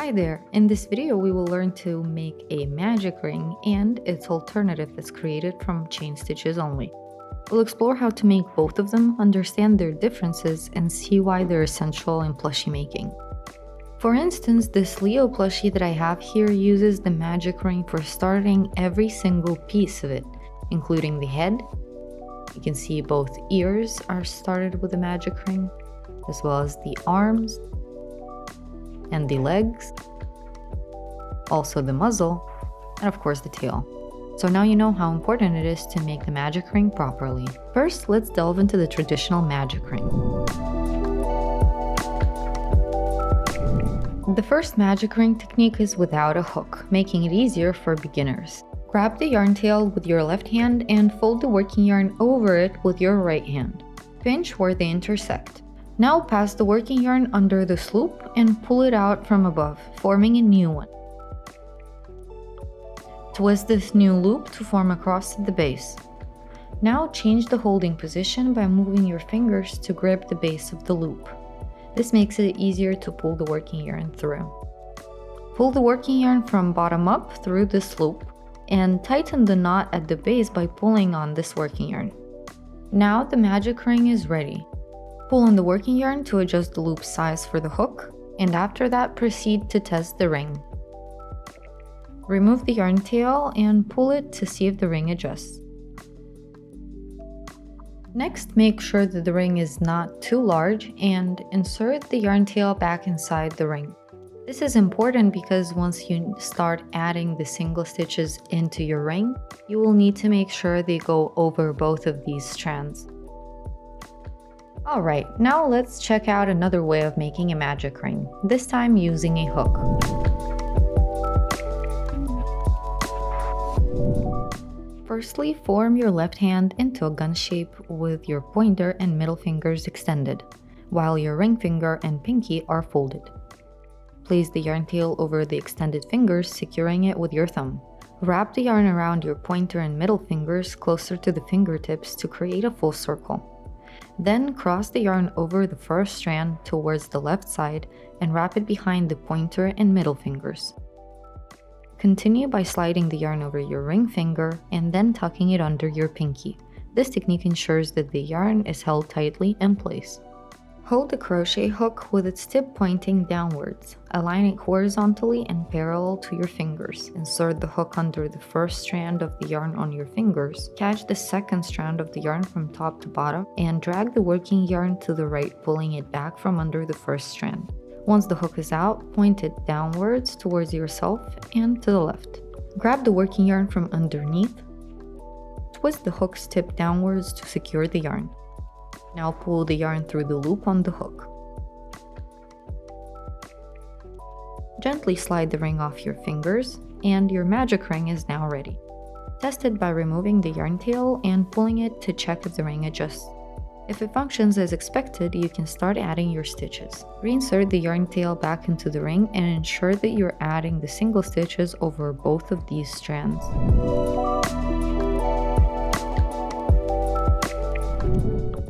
Hi there! In this video we will learn to make a magic ring and its alternative that's created from chain stitches only. We'll explore how to make both of them, understand their differences, and see why they're essential in plushie making. For instance, this Leo plushie that I have here uses the magic ring for starting every single piece of it, including the head. You can see both ears are started with the magic ring, as well as the arms and the legs, also the muzzle, and of course the tail. So now you know how important it is to make the magic ring properly. First, let's delve into the traditional magic ring. The first magic ring technique is without a hook, making it easier for beginners. Grab the yarn tail with your left hand and fold the working yarn over it with your right hand. Pinch where they intersect. Now pass the working yarn under this loop and pull it out from above, forming a new one. Twist this new loop to form a cross at the base. Now change the holding position by moving your fingers to grip the base of the loop. This makes it easier to pull the working yarn through. Pull the working yarn from bottom up through this loop and tighten the knot at the base by pulling on this working yarn. Now the magic ring is ready. Pull on the working yarn to adjust the loop size for the hook, and after that proceed to test the ring. Remove the yarn tail and pull it to see if the ring adjusts. Next, make sure that the ring is not too large and insert the yarn tail back inside the ring. This is important because once you start adding the single stitches into your ring, you will need to make sure they go over both of these strands. Alright, now let's check out another way of making a magic ring, this time using a hook. Firstly, form your left hand into a gun shape with your pointer and middle fingers extended, while your ring finger and pinky are folded. Place the yarn tail over the extended fingers, securing it with your thumb. Wrap the yarn around your pointer and middle fingers closer to the fingertips to create a full circle. Then cross the yarn over the first strand towards the left side and wrap it behind the pointer and middle fingers. Continue by sliding the yarn over your ring finger and then tucking it under your pinky. This technique ensures that the yarn is held tightly in place. Hold the crochet hook with its tip pointing downwards. Align it horizontally and parallel to your fingers. Insert the hook under the first strand of the yarn on your fingers. Catch the second strand of the yarn from top to bottom and drag the working yarn to the right, pulling it back from under the first strand. Once the hook is out, point it downwards towards yourself and to the left. Grab the working yarn from underneath. Twist the hook's tip downwards to secure the yarn. Now pull the yarn through the loop on the hook. Gently slide the ring off your fingers, and your magic ring is now ready. Test it by removing the yarn tail and pulling it to check if the ring adjusts. If it functions as expected, you can start adding your stitches. Reinsert the yarn tail back into the ring and ensure that you're adding the single stitches over both of these strands.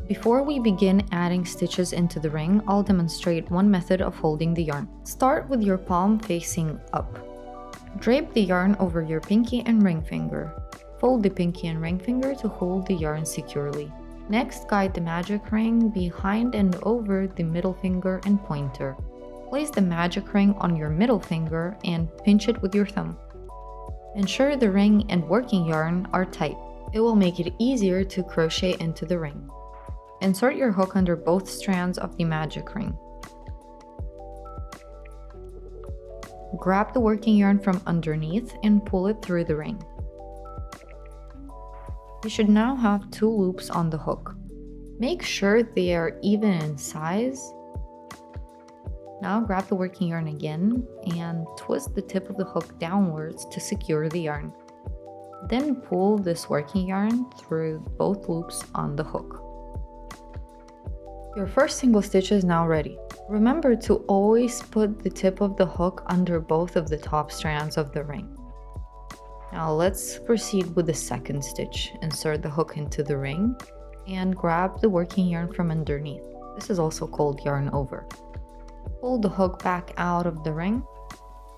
Before we begin adding stitches into the ring, I'll demonstrate one method of holding the yarn. Start with your palm facing up. Drape the yarn over your pinky and ring finger. Fold the pinky and ring finger to hold the yarn securely. Next, guide the magic ring behind and over the middle finger and pointer. Place the magic ring on your middle finger and pinch it with your thumb. Ensure the ring and working yarn are tight. It will make it easier to crochet into the ring. Insert your hook under both strands of the magic ring. Grab the working yarn from underneath and pull it through the ring. You should now have two loops on the hook. Make sure they are even in size. Now grab the working yarn again and twist the tip of the hook downwards to secure the yarn. Then pull this working yarn through both loops on the hook. Your first single stitch is now ready. Remember to always put the tip of the hook under both of the top strands of the ring. Now let's proceed with the second stitch. Insert the hook into the ring and grab the working yarn from underneath. This is also called yarn over. Pull the hook back out of the ring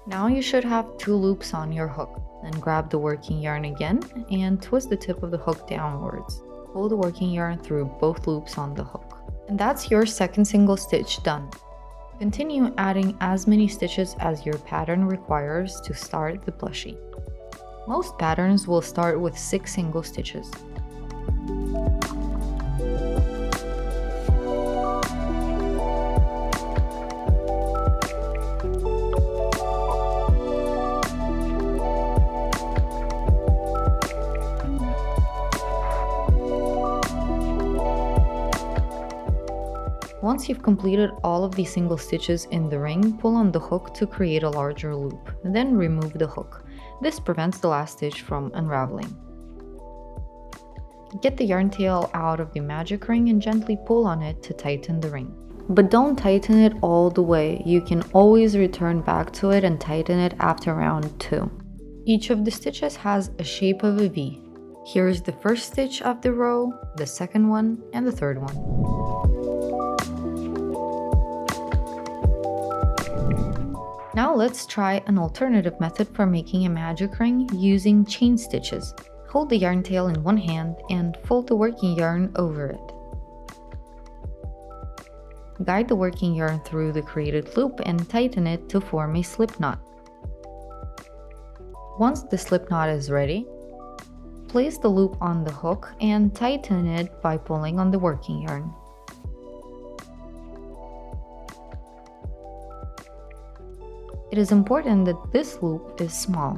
Now you should have 2 loops on your hook. Then grab the working yarn again and twist the tip of the hook downwards. Pull the working yarn through both loops on the hook. And that's your second single stitch done. Continue adding as many stitches as your pattern requires to start the plushie. Most patterns will start with 6 single stitches. Once you've completed all of these single stitches in the ring, pull on the hook to create a larger loop, then remove the hook. This prevents the last stitch from unraveling. Get the yarn tail out of the magic ring and gently pull on it to tighten the ring. But don't tighten it all the way, you can always return back to it and tighten it after round 2. Each of the stitches has a shape of a V. Here is the first stitch of the row, the second one, and the third one. Now let's try an alternative method for making a magic ring using chain stitches. Hold the yarn tail in one hand and fold the working yarn over it. Guide the working yarn through the created loop and tighten it to form a slip knot. Once the slip knot is ready, place the loop on the hook and tighten it by pulling on the working yarn. It is important that this loop is small.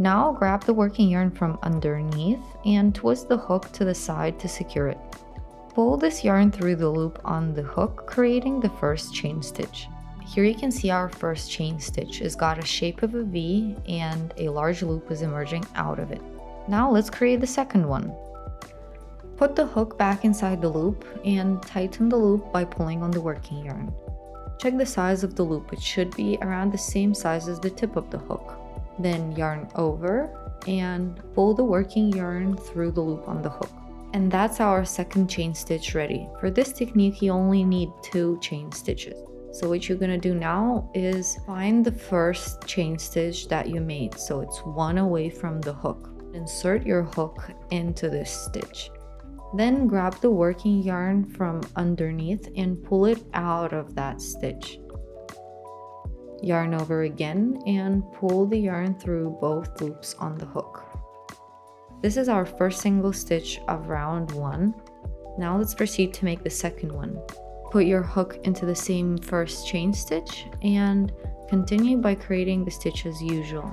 Now grab the working yarn from underneath and twist the hook to the side to secure it. Pull this yarn through the loop on the hook, creating the first chain stitch. Here you can see our first chain stitch has got a shape of a V and a large loop is emerging out of it. Now let's create the second one. Put the hook back inside the loop and tighten the loop by pulling on the working yarn. Check the size of the loop, it should be around the same size as the tip of the hook. Then yarn over and pull the working yarn through the loop on the hook. And that's our second chain stitch ready. For this technique you only need 2 chain stitches. So what you're gonna do now is find the first chain stitch that you made, so it's one away from the hook. Insert your hook into this stitch. Then grab the working yarn from underneath and pull it out of that stitch. Yarn over again and pull the yarn through both loops on the hook. This is our first single stitch of round 1. Now let's proceed to make the second one. Put your hook into the same first chain stitch and continue by creating the stitch as usual.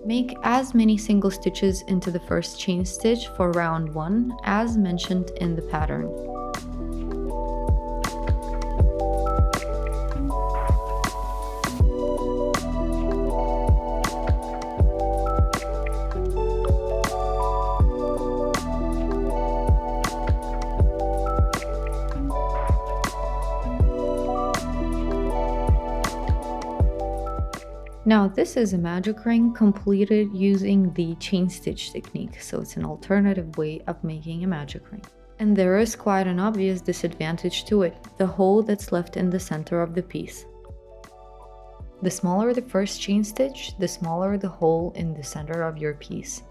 Make as many single stitches into the first chain stitch for round 1 as mentioned in the pattern. Now this is a magic ring completed using the chain stitch technique, so it's an alternative way of making a magic ring. And there is quite an obvious disadvantage to it, the hole that's left in the center of the piece. The smaller the first chain stitch, the smaller the hole in the center of your piece.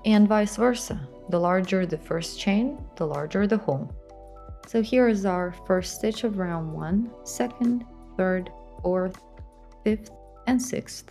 And vice versa, the larger the first chain, the larger the hole. So here is our first stitch of round 1, second, third, fourth, fifth, and 6th.